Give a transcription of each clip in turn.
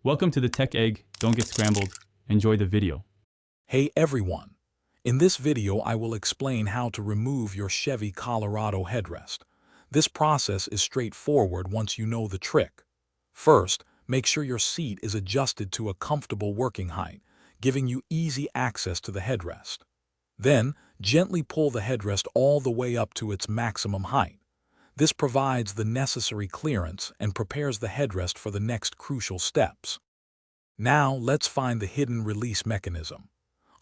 Welcome to the Tech Egg. Don't get scrambled. Enjoy the video. Hey everyone! In this video I will explain how to remove your Chevy Colorado headrest. This process is straightforward once you know the trick. First, make sure your seat is adjusted to a comfortable working height, giving you easy access to the headrest. Then, gently pull the headrest all the way up to its maximum height. This provides the necessary clearance and prepares the headrest for the next crucial steps. Now, let's find the hidden release mechanism.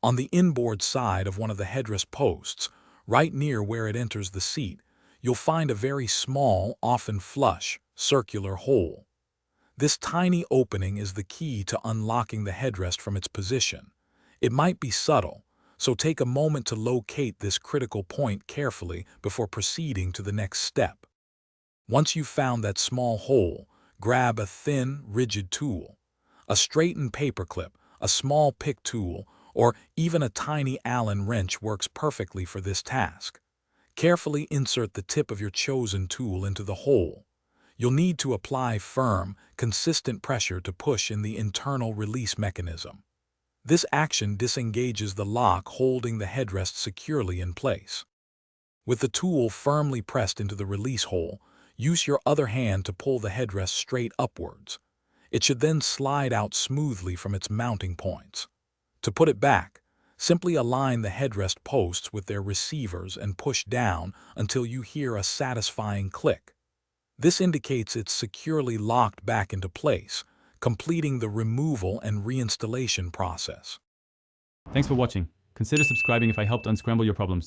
On the inboard side of one of the headrest posts, right near where it enters the seat, you'll find a very small, often flush, circular hole. This tiny opening is the key to unlocking the headrest from its position. It might be subtle, so take a moment to locate this critical point carefully before proceeding to the next step. Once you've found that small hole, grab a thin, rigid tool. A straightened paperclip, a small pick tool, or even a tiny Allen wrench works perfectly for this task. Carefully insert the tip of your chosen tool into the hole. You'll need to apply firm, consistent pressure to push in the internal release mechanism. This action disengages the lock holding the headrest securely in place. With the tool firmly pressed into the release hole, use your other hand to pull the headrest straight upwards. It should then slide out smoothly from its mounting points. To put it back, simply align the headrest posts with their receivers and push down until you hear a satisfying click. This indicates it's securely locked back into place, completing the removal and reinstallation process. Thanks for watching. Consider subscribing if I helped unscramble your problems.